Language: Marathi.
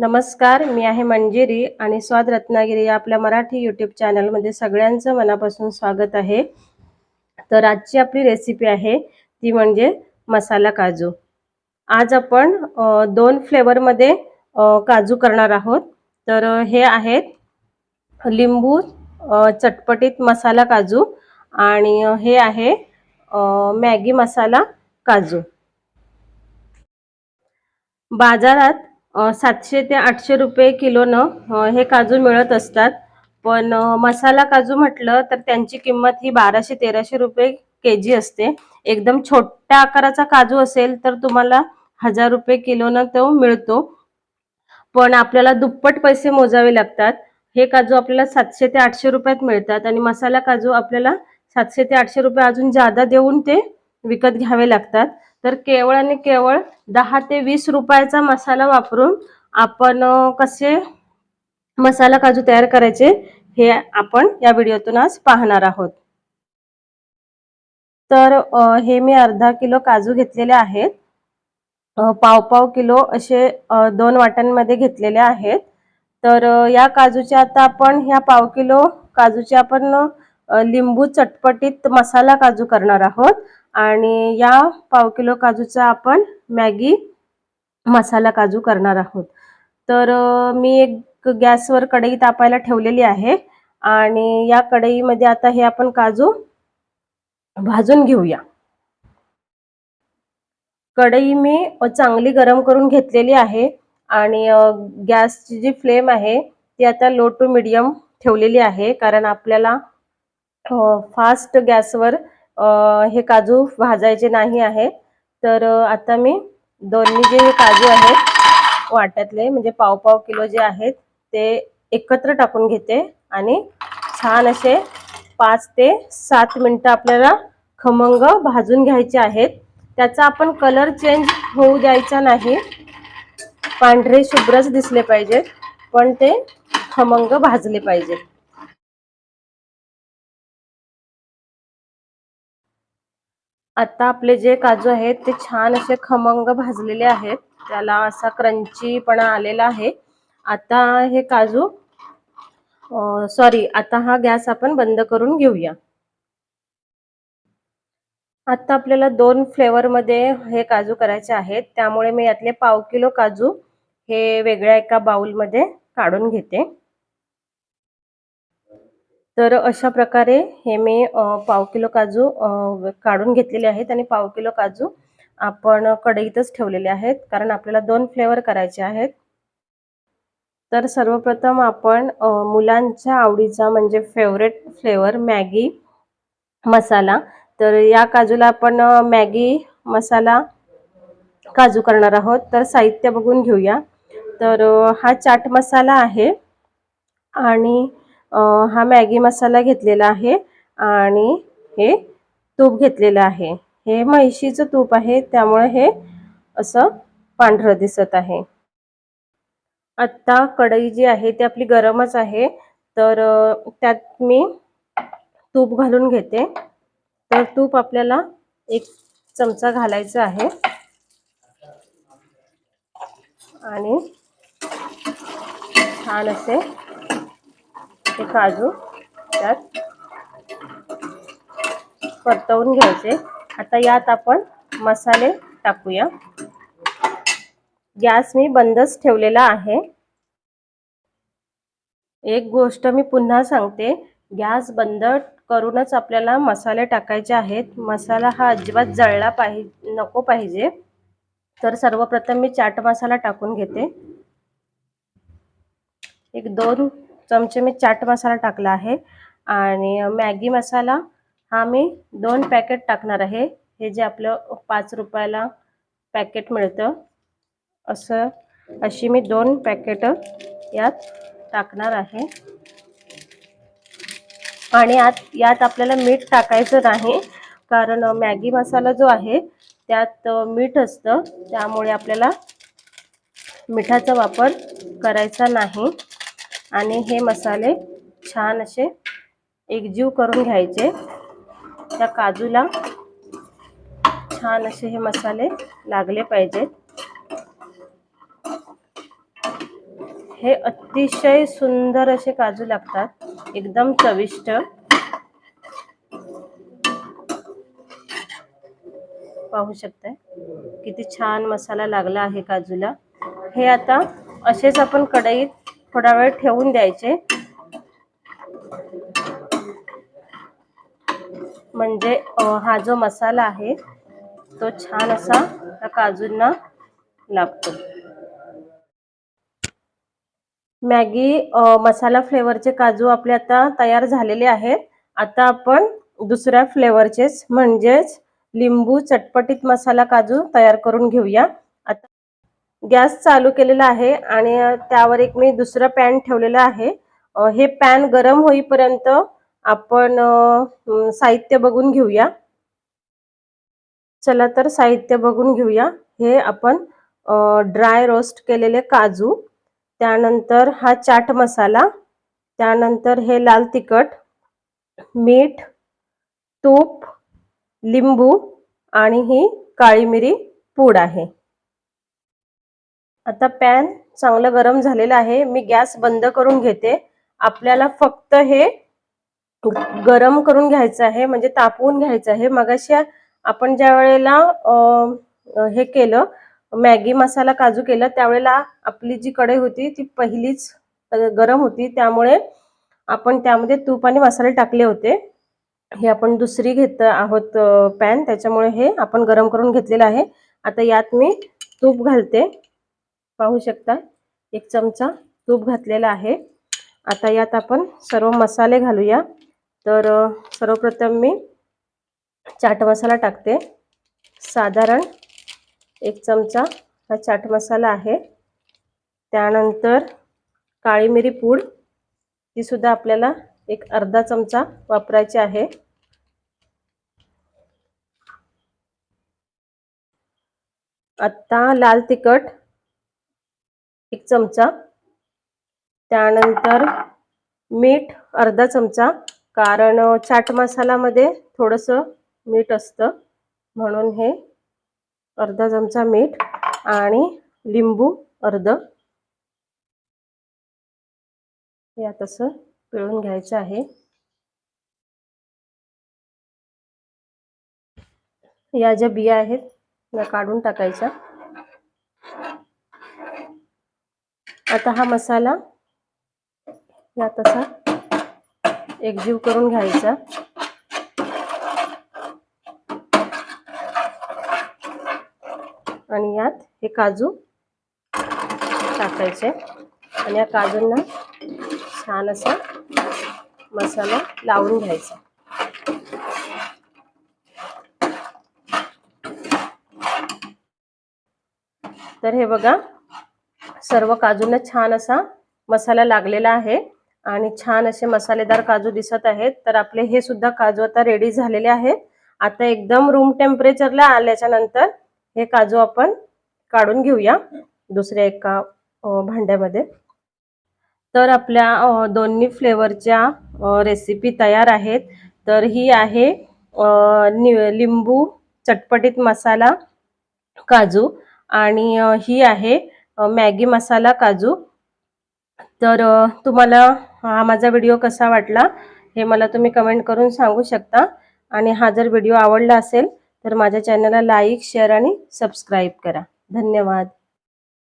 नमस्कार, मी आहे मंजिरी आणि स्वाद रत्नागिरी या आपल्या मराठी यूट्यूब चॅनलमध्ये सगळ्यांचं मनापासून स्वागत आहे। तर आजची आपली रेसिपी आहे ती म्हणजे मसाला काजू। आज आपण 2 फ्लेवरमध्ये काजू करणार आहोत। तर हे आहेत लिंबू चटपटीत मसाला काजू आणि हे आहे मॅगी मसाला काजू। बाजारात 700 ते 800 रुपये किलोनं हे काजू मिळत असतात। पण मसाला काजू म्हटलं तर त्यांची किंमत ही 1200-1300 रुपये केजी असते। एकदम छोट्या आकाराचा काजू असेल तर तुम्हाला 1000 रुपये किलोनं तो मिळतो। पण आपल्याला दुप्पट पैसे मोजावे लागतात। हे काजू आपल्याला 700 ते 800 रुपयात मिळतात आणि मसाला काजू आपल्याला 700 ते 800 रुपये अजून जादा देऊन ते विकत घ्यावे लागतात। तर केवळ आणि केवळ 10 ते 20 रुपयाचा मसाला वापरून आपण कसे मसाला काजू तयार करायचे हे आपण या व्हिडिओतून आज पाहणार आहोत। तर हे मी अर्धा किलो काजू घेतलेले आहेत। पाव किलो असे 2 वाट्यांमध्ये घेतलेले आहेत। तर या काजूचे आता आपण ह्या पाव किलो काजूचे आपण लिंबू चटपटीत मसाला काजू करणार आहोत आणि या पाव किलो काजूचा आपण मॅगी मसाला काजू करणार आहोत। तर मी एक गॅसवर कढई तापायला ठेवलेली आहे आणि या कढईमध्ये आता हे आपण काजू भाजून घेऊया। कढई मी चांगली गरम करून घेतलेली आहे आणि गॅसची जी फ्लेम आहे ती आता लो टू मीडियम ठेवलेली आहे, कारण आपल्याला फास्ट गॅसवर हे काजू भाजायचे नाही आहे। तर आता मी दोन्ही जे काजू आहेत वाट्यातले म्हणजे पाव किलो जे आहेत ते एकत्र टाकून घेते आणि छान असे 5 ते 7 मिनिटं आपल्याला खमंग भाजून घ्यायचे आहेत। त्याचा आपण कलर चेंज होऊ द्यायचा नाही, पांढरे शुभ्रच दिसले पाहिजे पण ते खमंग भाजले पाहिजे। आता आपले जे काजू आहेत ते छान असे खमंग भाजलेले आहेत, त्याला असा क्रंचीपणा आलेला आहे। आता हे काजू आता हा गॅस आपण बंद करून घेऊया। आता आपल्याला 2 फ्लेवरमध्ये हे काजू करायचे आहेत, त्यामुळे मी यातले पाव किलो काजू हे वेगळ्या एका बाउलमध्ये काढून घेते। तर अशा प्रकारे हे मी पाव किलो काजू काढून घेतलेले आहेत आणि पाव किलो काजू आपण कढईतच ठेवलेले आहेत, कारण आपल्याला 2 फ्लेवर करायचे आहेत। तर सर्वप्रथम आपण मुलांच्या आवडीचा म्हणजे फेवरेट फ्लेवर मॅगी मसाला, तर या काजूला आपण मॅगी मसाला काजू करणार आहोत। तर साहित्य बघून घेऊया। तर हा चाट मसाला आहे आणि हा मॅगी मसाला घेतलेला आहे आणि हे तूप घेतलेलं आहे। हे म्हशीचं तूप आहे, त्यामुळे हे असं पांढरं दिसत आहे। आता कढई जी आहे ती आपली गरमच आहे, तर त्यात मी तूप घालून घेते। तर तूप आपल्याला 1 चमचा घालायचं आहे आणि छान असे हे काजू त्यात परतवून घ्यायचे। आता यात आपण मसाले टाकूया। गॅस मी बंदच ठेवलेला आहे। एक गोष्ट मी पुन्हा सांगते, गॅस बंद करूनच आपल्याला मसाले टाकायचे आहेत। मसाला हा अजिबात जळला नको पाहिजे। तर सर्वप्रथम मी चाट मसाला टाकून घेते। 1-2 चमचे मी चाट मसाला टाकला आहे आणि मॅगी मसाला हा मी 2 पॅकेट टाकणार आहे। हे जे आपलं 5 रुपयाला पॅकेट मिळतं अशी मी 2 पॅकेट यात टाकणार आहे आणि यात आपल्याला मीठ टाकायचं नाही, कारण मॅगी मसाला जो आहे त्यात मीठ असतं, त्यामुळे आपल्याला मिठाचा वापर करायचा नाही। आणि हे मसाले छान असे एकजीव करून घ्यायचे। त्या काजूला छान असे हे मसाले लागले पाहिजेत। हे अतिशय सुंदर असे काजू लागतात, एकदम चविष्ट। पाहू शकताय किती छान मसाला लागला आहे काजूला। हे आता असेच आपण कढईत थोडा वेळ ठेवून द्यायचे, म्हणजे हा जो मसाला आहे तो छान असा त्या काजूंना लागतो। मॅगी मसाला फ्लेवरचे काजू आपले आता तयार झालेले आहेत। आता आपण दुसऱ्या फ्लेवरचेच म्हणजेच लिंबू चटपटीत मसाला काजू तयार करून घेऊया। आता गॅस चालू केलेला आहे आणि त्यावर एक मी दुसरा पॅन ठेवलेला आहे। हे पॅन गरम होईपर्यंत आपण साहित्य बघून घेऊया। चला तर साहित्य बघून घेऊया। हे आपण ड्राय रोस्ट केलेले काजू, त्यानंतर हा चाट मसाला, त्यानंतर हे लाल तिखट, मीठ, तूप, लिंबू आणि ही काळी मिरी पूड आहे। आता पॅन चांगलं गरम झालेला आहे, मी गॅस बंद करून घेते। आपल्याला फक्त हे गरम करून घ्यायचं आहे, म्हणजे तापवून घ्यायचं आहे। मगाशी आपण ज्या वेळेला हे केलं मॅगी मसाला काजू केलं त्यावेळेला आपली जी कढई होती ती पहिलीच गरम होती, त्यामुळे आपण त्यामध्ये तूप आणि मसाले टाकले होते। हे आपण दुसरी घेत आहोत पॅन, त्याच्यामुळे हे आपण गरम करून घेतलेलं आहे। आता यात मी तूप घालते, पाहू शकता 1 चमचा तूप घातलेला आहे। आता यात आपण सर्व मसाले घालूया। तर सर्वप्रथम मी चाट मसाला टाकते, साधारण 1 चमचा हा चाट मसाला आहे। त्यानंतर काळी मिरी पूड, ती सुद्धा आपल्याला एक अर्धा चमचा वापरायची आहे। आता लाल तिखट 1 चमचा, त्यानंतर मीठ अर्धा चमचा, कारण चाट मसाल्यामध्ये थोडंसं मीठ असतं म्हणून हे अर्धा चमचा मीठ, आणि लिंबू अर्ध, हे आता असं पिळून घ्यायचं आहे। या ज्या बिया आहेत त्या काढून टाकायच्या। आता हा मसाला यात असा एकजीव करून घ्यायचा, आणि यात हे काजू टाकायचे आणि या काजूंना छान असा मसाला लावून घ्यायचा। तर हे बघा सर्व काजूंना छान असा मसाला लागलेला आहे आणि छान असे मसालेदार काजू दिसत आहेत। तर आपले हे सुद्धा काजू आता रेडी झालेले आहेत। आता एकदम रूम टेम्परेचरला आल्याच्या नंतर हे काजू आपण काढून घेऊया दुसऱ्या एका भांड्यामध्ये। तर आपल्या दोन्ही फ्लेवरच्या रेसिपी तयार आहेत। तर ही आहे लिंबू चटपटीत मसाला काजू, आणि ही आहे मॅगी मसाला काजू। तर तुम्हाला हा माझा व्हिडिओ कसा वाटला हे मला तुम्ही कमेंट करून सांगू शकता, आणि हा जर व्हिडिओ आवडला असेल तर माझ्या चॅनलला लाईक, शेअर आणि सबस्क्राईब करा। धन्यवाद।